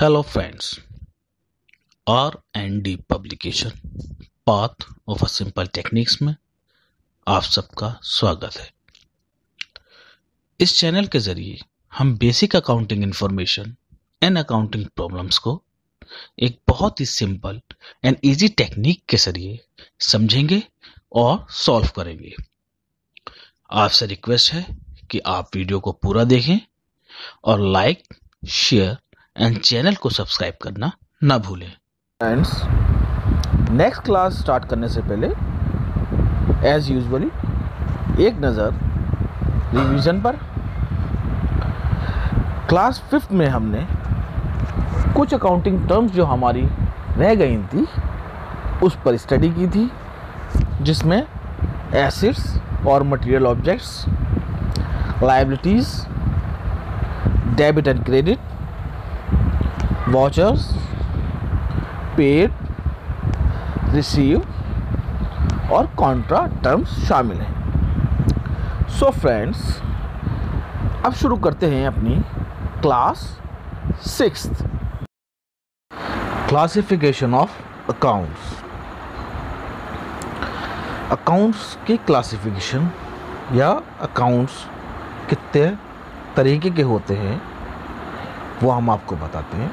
Hello friends, R&D publication path of a simple techniques में आप सबका स्वागत है। इस चैनल के जरिए हम basic accounting information and accounting problems को एक बहुत ही सिंपल एंड इजी टेक्निक के जरिए समझेंगे और सॉल्व करेंगे। आपसे रिक्वेस्ट है कि आप वीडियो को पूरा देखें और लाइक, शेयर एंड चैनल को सब्सक्राइब करना ना भूलें। फ्रेंड्स, नेक्स्ट क्लास स्टार्ट करने से पहले एज यूजुअली एक नज़र रिवीजन पर। क्लास 5th में हमने कुछ अकाउंटिंग टर्म्स जो हमारी रह गई थी उस पर स्टडी की थी, जिसमें एसेट्स और material objects, liabilities, debit and credit, vouchers, paid, receive और कॉन्ट्रा टर्म्स शामिल हैं। सो फ्रेंड्स, अब शुरू करते हैं अपनी class 6th, classification of accounts. Accounts की क्लासिफिकेशन या अकाउंट्स कितने तरीके के होते हैं वो हम आपको बताते हैं।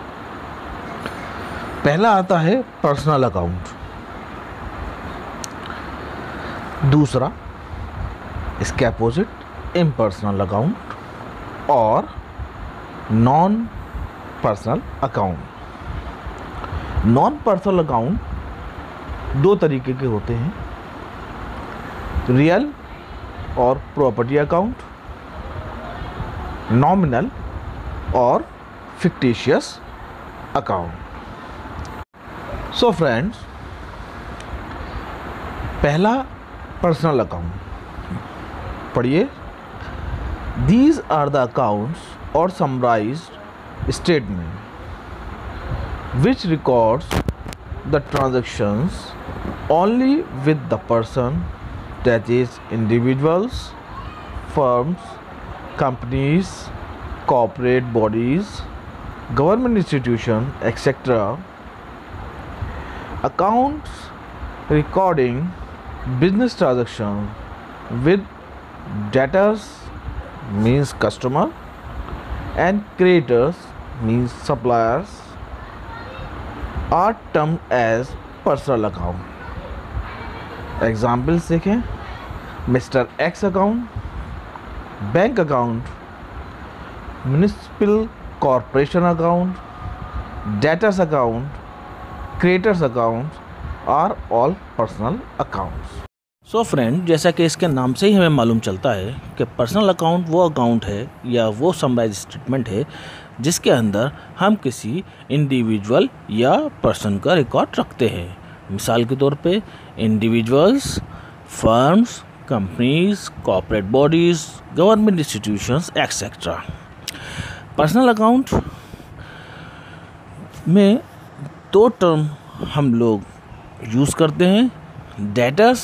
पहला आता है पर्सनल अकाउंट, दूसरा इसके अपोजिट इम्पर्सनल अकाउंट और non personal account. Non personal account दो तरीके के होते हैं, रियल और प्रॉपर्टी अकाउंट, नॉमिनल और फिक्टिशियस अकाउंट। सो फ्रेंड्स, पहला पर्सनल अकाउंट पढ़िए। दीज आर द अकाउंट्स और summarised statement which records the transactions only with the person, that is individuals, firms, companies, corporate bodies, government institution etcetera. Accounts recording business transactions with debtors means customer and creditors means suppliers are termed as personal account. Examples देखें, Mr. X account, bank account, municipal corporation account, debtors account, creditors accounts are all personal accounts. So friend, जैसा कि इसके नाम से ही हमें मालूम चलता है कि पर्सनल अकाउंट वो अकाउंट है या वो समराइज स्टेटमेंट है जिसके अंदर हम किसी इंडिविजुअल या पर्सन का रिकॉर्ड रखते हैं। मिसाल के तौर पे individuals, firms, companies, corporate bodies, government institutions etcetera. Personal account में दो टर्म हम लोग यूज़ करते हैं, डेटर्स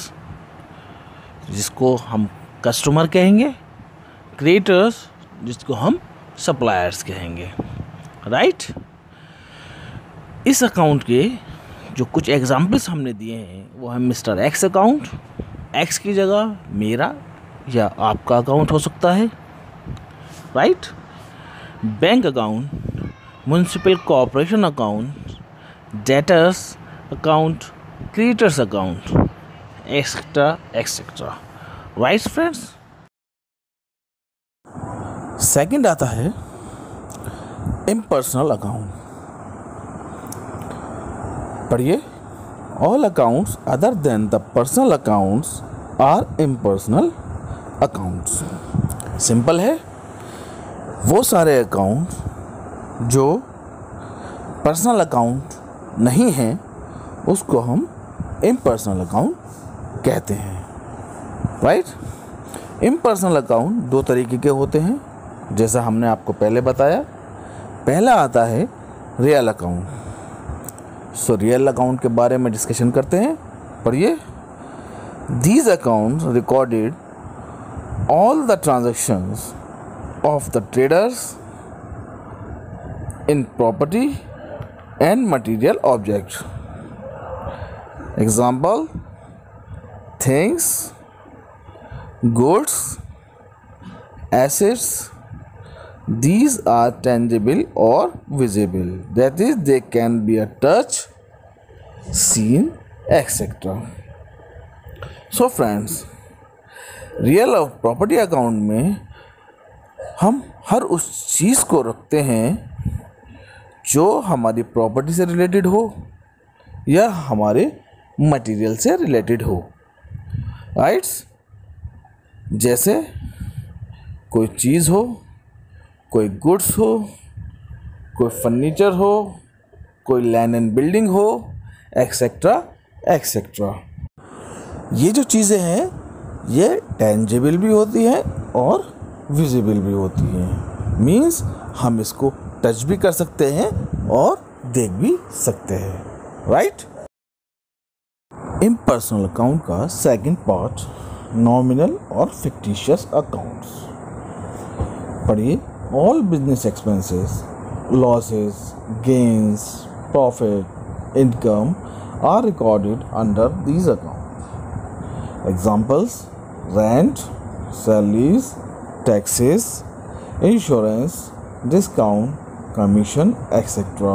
जिसको हम कस्टमर कहेंगे, क्रिएटर्स जिसको हम सप्लायर्स कहेंगे, राइट। इस अकाउंट के जो कुछ एग्जांपल्स हमने दिए हैं वो है मिस्टर एक्स अकाउंट। एक्स की जगह मेरा या आपका अकाउंट हो सकता है, right. Bank account, municipal corporation account, debtors account, creditors account etcetera etcetera, right friends. Second आता है इम्पर्सनल अकाउंट। पढ़िए, all accounts other than the personal accounts are impersonal accounts. Simple है, वो सारे अकाउंट जो पर्सनल अकाउंट नहीं है उसको हम इम्पर्सनल अकाउंट कहते हैं, राइट। इम्पर्सनल अकाउंट दो तरीके के होते हैं, जैसा हमने आपको पहले बताया। पहला आता है real account. So real account के बारे में डिस्कशन करते हैं, पढ़िए। These accounts recorded all the transactions of the traders in property and material objects. Example: things, goods, assets. These are tangible or visible. That is, they can be a touch, seen, etc. So friends, real और property account में हम हर उस चीज़ को रखते हैं जो हमारी property से रिलेटेड हो या हमारे मटेरियल से रिलेटेड हो, राइट्स। जैसे कोई चीज़ हो, कोई गुड्स हो, कोई फर्नीचर हो, कोई लैंड एंड बिल्डिंग हो, एक्सेट्रा एक्सेट्रा। ये जो चीज़ें हैं ये टेंजिबल भी होती हैं और विजिबल भी होती हैं। मीन्स हम इसको टच भी कर सकते हैं और देख भी सकते हैं, राइट। इम्पर्सनल अकाउंट का सेकंड पार्ट नॉमिनल और फिक्टिशियस अकाउंट्स। पढ़िए। All business expenses, losses, gains, profit, income are recorded under these account. Examples: rent, salaries, taxes, insurance, discount, commission, etc.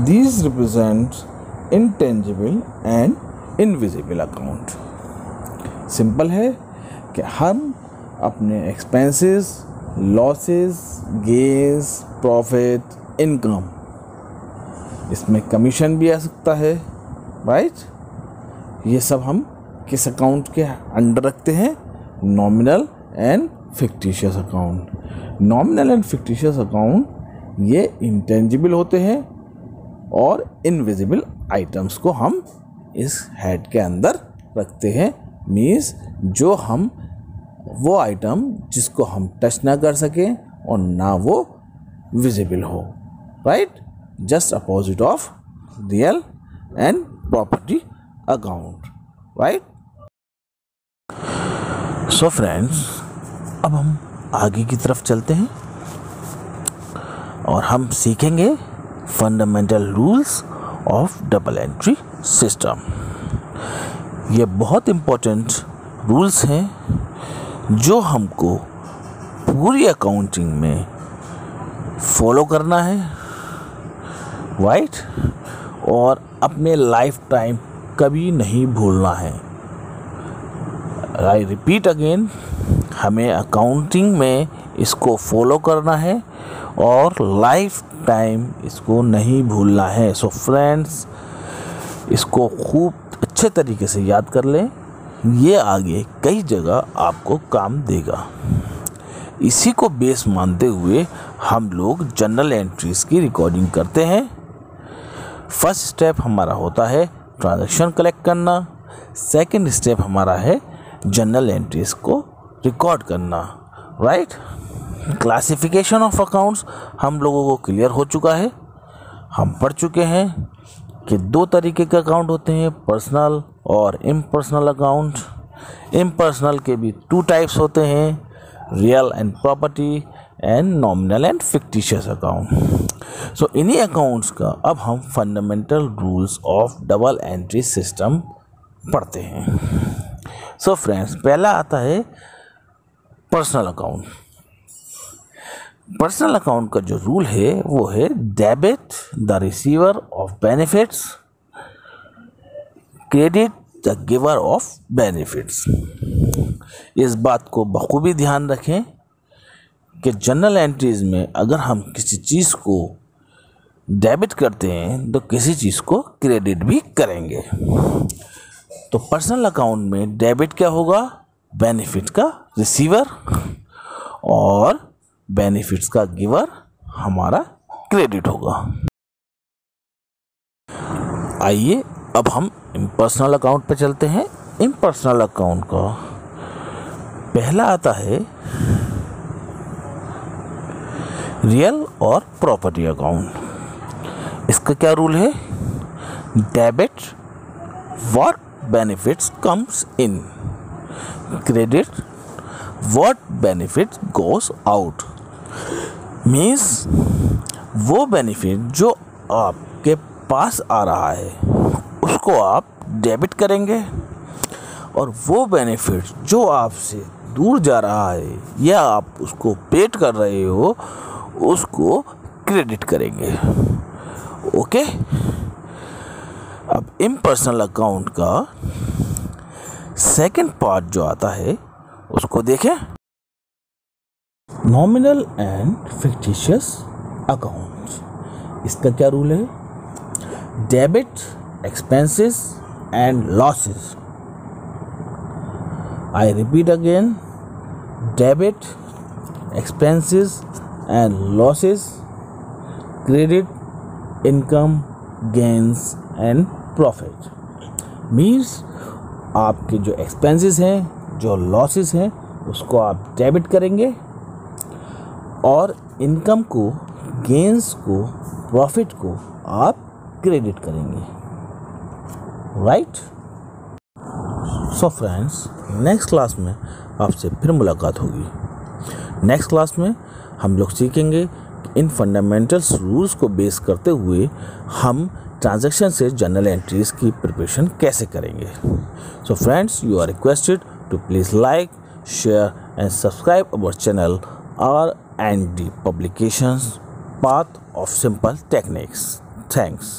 These represent intangible and invisible account. Simple है कि हम अपने expenses, losses, gains, profit, income, इसमें commission भी आ सकता है, right. ये सब हम किस अकाउंट के अंडर रखते हैं? Nominal and fictitious account. Nominal and fictitious account ये इंटेंजिबल होते हैं और इनविजिबल आइटम्स को हम इस हेड के अंदर रखते हैं। मीन्स जो हम वो आइटम जिसको हम टच ना कर सकें और ना वो विजिबल हो, right. Just opposite of real and property account, right. So friends, अब हम आगे की तरफ चलते हैं और हम सीखेंगे fundamental rules of double entry system. ये बहुत इम्पोर्टेंट रूल्स हैं जो हमको पूरी अकाउंटिंग में फॉलो करना है, राइट, और अपने लाइफ टाइम कभी नहीं भूलना है। आई रिपीट अगेन, हमें अकाउंटिंग में इसको फॉलो करना है और लाइफ टाइम इसको नहीं भूलना है। सो फ्रेंड्स, इसको खूब अच्छे तरीके से याद कर लें, ये आगे कई जगह आपको काम देगा। इसी को बेस मानते हुए हम लोग जर्नल एंट्रीज की रिकॉर्डिंग करते हैं। फर्स्ट स्टेप हमारा होता है ट्रांजैक्शन कलेक्ट करना। सेकंड स्टेप हमारा है जर्नल एंट्रीज को रिकॉर्ड करना, राइट। क्लासिफिकेशन ऑफ अकाउंट्स हम लोगों को क्लियर हो चुका है। हम पढ़ चुके हैं कि दो तरीके के अकाउंट होते हैं, पर्सनल और इम्पर्सनल अकाउंट। इम्पर्सनल के भी टू टाइप्स होते हैं, real and property and nominal and fictitious account. So इन्हीं अकाउंट्स का अब हम fundamental rules of double entry system पढ़ते हैं। सो फ्रेंड्स, पहला आता है पर्सनल अकाउंट। पर्सनल अकाउंट का जो रूल है वो है debit the receiver of benefits, credit the giver of benefits. इस बात को बखूबी ध्यान रखें कि जर्नल एंट्रीज में अगर हम किसी चीज़ को डेबिट करते हैं तो किसी चीज़ को क्रेडिट भी करेंगे। तो पर्सनल अकाउंट में डेबिट क्या होगा? बेनिफिट का रिसीवर, और बेनिफिट्स का गिवर हमारा क्रेडिट होगा। आइए अब हम इम्पर्सनल अकाउंट पे चलते हैं। इम्पर्सनल अकाउंट का पहला आता है रियल और प्रॉपर्टी अकाउंट। इसका क्या रूल है? Debit what benefits comes in, credit what benefit goes out. Means वो बेनिफिट जो आप आपके पास आ रहा है उसको आप डेबिट करेंगे, और वो बेनिफिट जो आपसे दूर जा रहा है या आप उसको पेड कर रहे हो उसको क्रेडिट करेंगे। ओके, अब इम्पर्सनल अकाउंट का सेकंड पार्ट जो आता है उसको देखें। नॉमिनल एंड फिक्टिशियस अकाउंट, इसका क्या रूल है? Debit expenses and losses. I repeat again, debit expenses and losses, credit income gains and profit। Means आपके जो एक्सपेंसेस हैं, जो लॉसेस हैं, उसको आप डेबिट करेंगे और इनकम को, गेंस को, प्रॉफिट को आप क्रेडिट करेंगे। Right? So friends, next class में आपसे फिर मुलाकात होगी। नेक्स्ट क्लास में हम लोग सीखेंगे कि इन फंडामेंटल्स रूल्स को बेस करते हुए हम ट्रांजैक्शन से जर्नल एंट्रीज की प्रिपरेशन कैसे करेंगे। So friends, you are requested to please like, share and subscribe our channel R&D Publications, Path of Simple Techniques. Thanks.